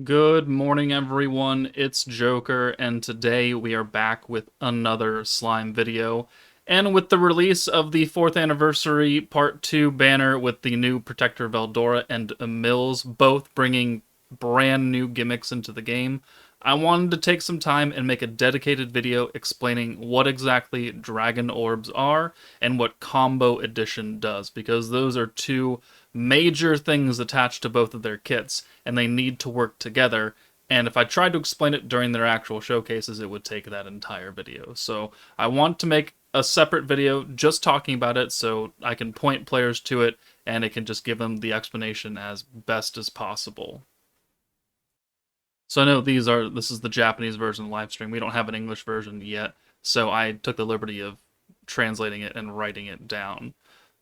Good morning, everyone. It's Joker, and today we are back with another slime video. And with the release of the 4th anniversary Part 2 banner with the new Protector Veldora and Mills, both bringing brand new gimmicks into the game, I wanted to take some time and make a dedicated video explaining what exactly Dragon Orbs are and what Combo Edition does, because those are two major things attached to both of their kits, and they need to work together. And if I tried to explain it during their actual showcases, it would take that entire video. So I want to make a separate video just talking about it so I can point players to it and it can just give them the explanation as best as possible. So I know this is the Japanese version of the live stream. We don't have an English version yet, so I took the liberty of translating it and writing it down.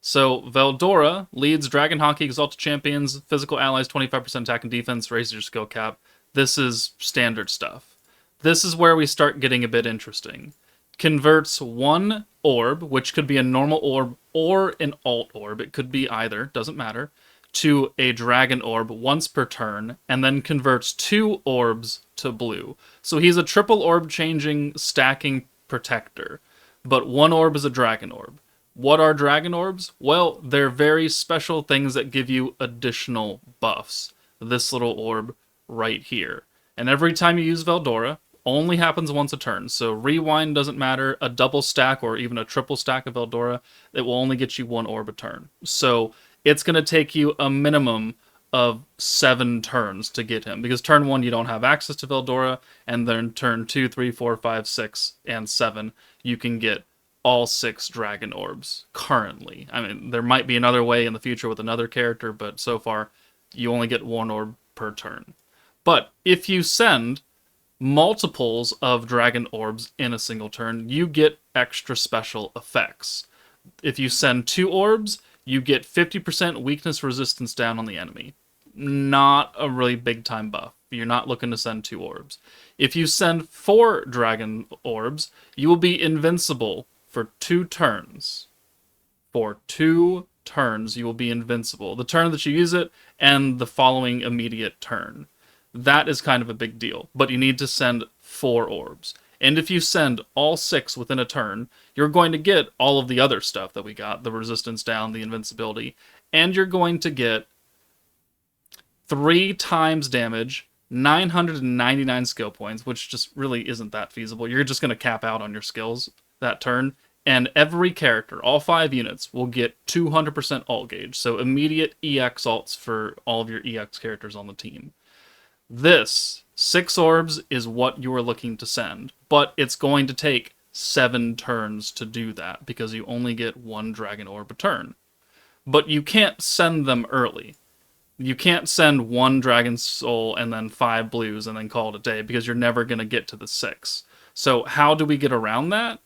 So Veldora leads Dragon Hockey Exalted Champions, physical allies 25% attack and defense, raises your skill cap. This is standard stuff. This is where we start getting a bit interesting. Converts one orb, which could be a normal orb or an alt orb, it could be either, doesn't matter, to a dragon orb once per turn, and then converts two orbs to blue. So he's a triple orb changing, stacking protector, but one orb is a dragon orb. What are dragon orbs? Well, they're very special things that give you additional buffs. This little orb right here. And every time you use Veldora, only happens once a turn. So rewind doesn't matter. A double stack or even a triple stack of Veldora, it will only get you one orb a turn. So it's going to take you a minimum of 7 turns to get him, because turn 1 you don't have access to Veldora, and then turn 2, 3, 4, 5, 6, and 7 you can get all 6 dragon orbs currently. I mean, there might be another way in the future with another character, but so far you only get 1 orb per turn. But if you send multiples of dragon orbs in a single turn, you get extra special effects. If you send 2 orbs, you get 50% weakness resistance down on the enemy. Not a really big time buff. You're not looking to send 2 orbs. If you send 4 dragon orbs, you will be invincible for 2 turns. For 2 turns, you will be invincible. The turn that you use it, and the following immediate turn. That is kind of a big deal, but you need to send 4 orbs. And if you send all 6 within a turn, you're going to get all of the other stuff that we got, the resistance down, the invincibility, and you're going to get 3 times damage, 999 skill points, which just really isn't that feasible. You're just going to cap out on your skills that turn, and every character, all 5 units, will get 200% alt gauge, so immediate EX alts for all of your EX characters on the team. This 6 orbs is what you are looking to send, but it's going to take 7 turns to do that because you only get 1 dragon orb a turn. But you can't send them early. You can't send 1 dragon soul and then 5 blues and then call it a day, because you're never going to get to the 6. So how do we get around that?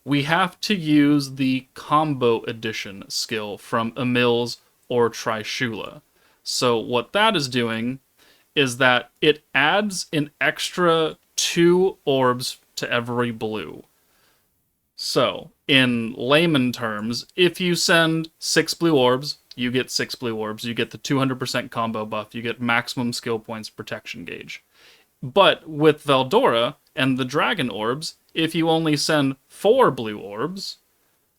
We have to use the Combo Edition skill from Emil's or Trishula. So what that is doing is that it adds an extra 2 orbs to every blue. So, in layman terms, if you send 6 blue orbs, you get 6 blue orbs, you get the 200% combo buff, you get maximum skill points protection gauge. But with Veldora and the dragon orbs, if you only send 4 blue orbs,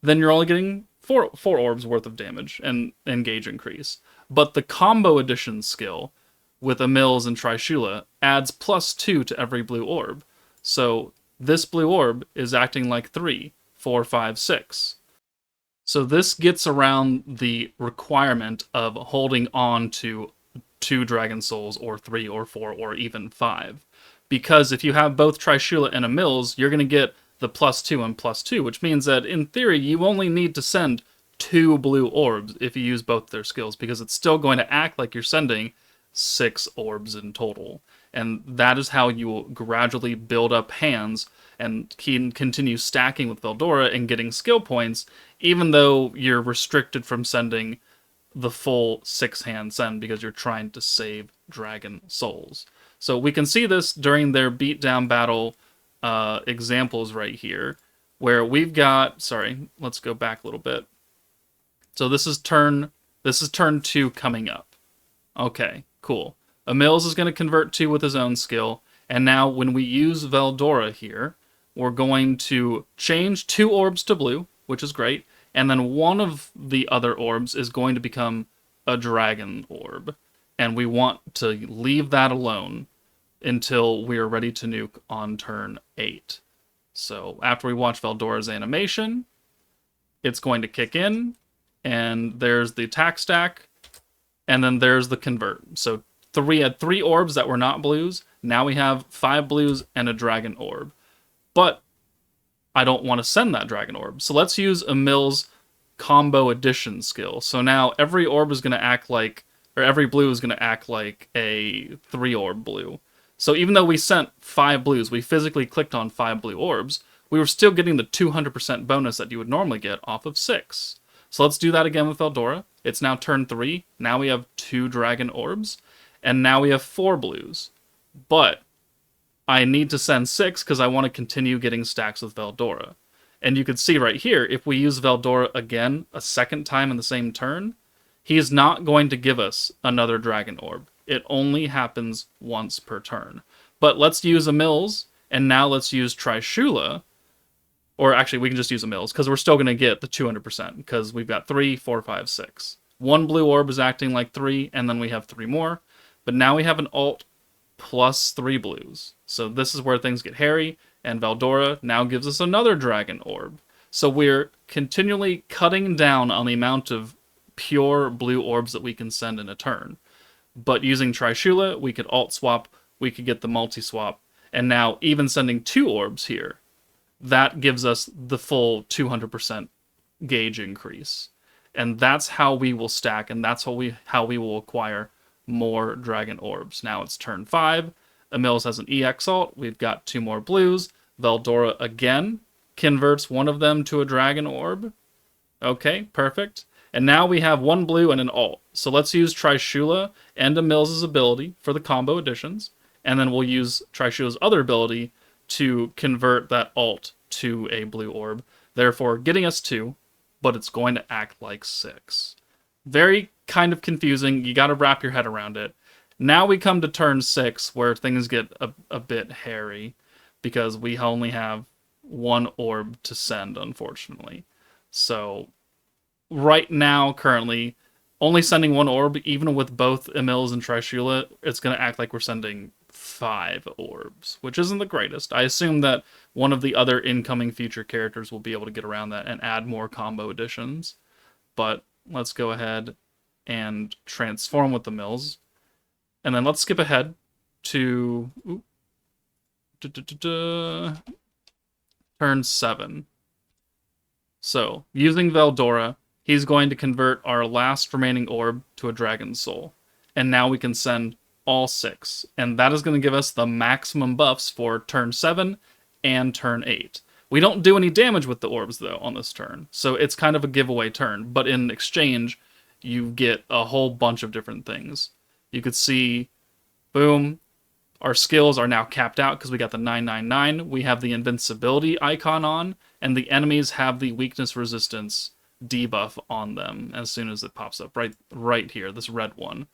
then you're only getting 4 orbs worth of damage and gauge increase. But the Combo Edition skill with Emil's and Trishula adds +2 to every blue orb. So this blue orb is acting like 3, 4, 5, 6. So this gets around the requirement of holding on to 2 dragon souls, or 3 or 4 or even 5. Because if you have both Trishula and Emil's, you're going to get the +2 and +2, which means that in theory you only need to send 2 blue orbs if you use both their skills, because it's still going to act like you're sending 6 orbs in total. And that is how you will gradually build up hands and can continue stacking with Veldora and getting skill points, even though you're restricted from sending the full 6-hand send because you're trying to save dragon souls. So we can see this during their beatdown battle examples right here, where we've got, sorry, let's go back a little bit. So this is turn 2 coming up. Okay, cool. Emils is going to convert 2 with his own skill, and now when we use Veldora here, we're going to change 2 orbs to blue, which is great, and then one of the other orbs is going to become a dragon orb, and we want to leave that alone until we are ready to nuke on turn 8. So after we watch Veldora's animation, it's going to kick in, and there's the attack stack, and then there's the convert. So we had 3 orbs that were not blues. Now we have 5 blues and a dragon orb. But I don't want to send that dragon orb. So let's use Emil's combo addition skill. So now every orb is going to act like, or every blue is going to act like a 3 orb blue. So even though we sent 5 blues, we physically clicked on 5 blue orbs, we were still getting the 200% bonus that you would normally get off of 6. So let's do that again with Veldora. It's now turn 3. Now we have 2 dragon orbs. And now we have 4 blues. But I need to send 6 because I want to continue getting stacks with Veldora. And you can see right here, if we use Veldora again a second time in the same turn, he is not going to give us another dragon orb. It only happens once per turn. But let's use Emils, and now let's use Trishula. Or actually, we can just use Emils, because we're still going to get the 200%, because we've got 3, 4, 5, 6. 1 blue orb is acting like 3, and then we have 3 more. But now we have an alt plus 3 blues. So this is where things get hairy, and Veldora now gives us another dragon orb. So we're continually cutting down on the amount of pure blue orbs that we can send in a turn. But using Trishula, we could alt swap, we could get the multi-swap, and now even sending 2 orbs here, that gives us the full 200% gauge increase. And that's how we will stack, and that's how we will acquire more dragon orbs. Now it's turn 5. Emils has an EX alt. We've got 2 more blues. Veldora again converts one of them to a dragon orb. Okay, perfect. And now we have 1 blue and an alt. So let's use Trishula and Emils' ability for the combo additions. And then we'll use Trishula's other ability to convert that alt to a blue orb. Therefore, getting us 2, but it's going to act like 6. Very kind of confusing. You got to wrap your head around it. Now we come to turn 6 where things get a bit hairy because we only have 1 orb to send, unfortunately. So right now, currently, only sending 1 orb, even with both Emils and Trishula, it's going to act like we're sending 5 orbs, which isn't the greatest. I assume that one of the other incoming future characters will be able to get around that and add more combo additions. But let's go ahead and transform with the Emils. And then let's skip ahead to turn 7. So, using Veldora, he's going to convert our last remaining orb to a Dragon Soul. And now we can send all 6. And that is going to give us the maximum buffs for turn 7 and turn 8. We don't do any damage with the orbs, though, on this turn. So it's kind of a giveaway turn. But in exchange, you get a whole bunch of different things. You could see, boom, our skills are now capped out because we got the 999. We have the invincibility icon on, and the enemies have the weakness resistance debuff on them as soon as it pops up. Right here, this red one.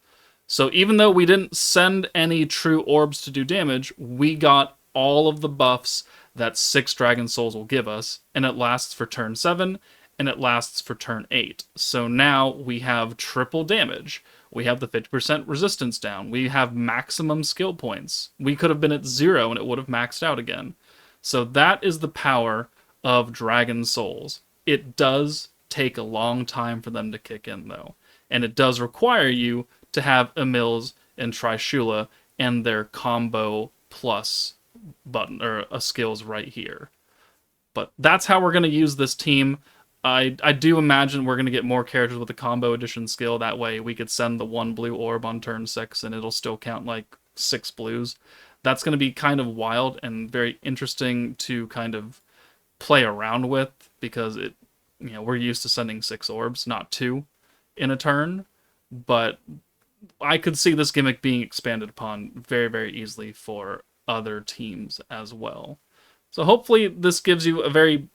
So even though we didn't send any true orbs to do damage, we got all of the buffs that 6 Dragon Souls will give us, and it lasts for turn 7, and it lasts for turn 8. So now we have triple damage. We have the 50% resistance down. We have maximum skill points. We could have been at 0 and it would have maxed out again. So that is the power of Dragon Souls. It does take a long time for them to kick in, though. And it does require you to have Emils and Trishula and their combo plus button, or skills right here. But that's how we're going to use this team. I do imagine we're going to get more characters with the combo addition skill. That way we could send the 1 blue orb on turn 6 and it'll still count like 6 blues. That's going to be kind of wild and very interesting to kind of play around with, because we're used to sending 6 orbs, not 2 in a turn. But I could see this gimmick being expanded upon very, very easily for other teams as well. So hopefully this gives you a very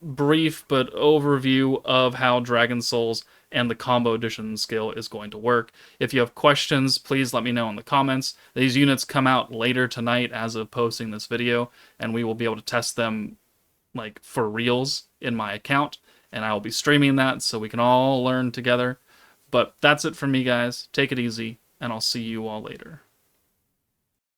brief but overview of how Dragon Souls and the combo edition skill is going to work. If you have questions, please let me know in the comments. These units come out later tonight as of posting this video, and we will be able to test them like for reals in my account, and I will be streaming that so we can all learn together. But that's it from me, guys. Take it easy, and I'll see you all later.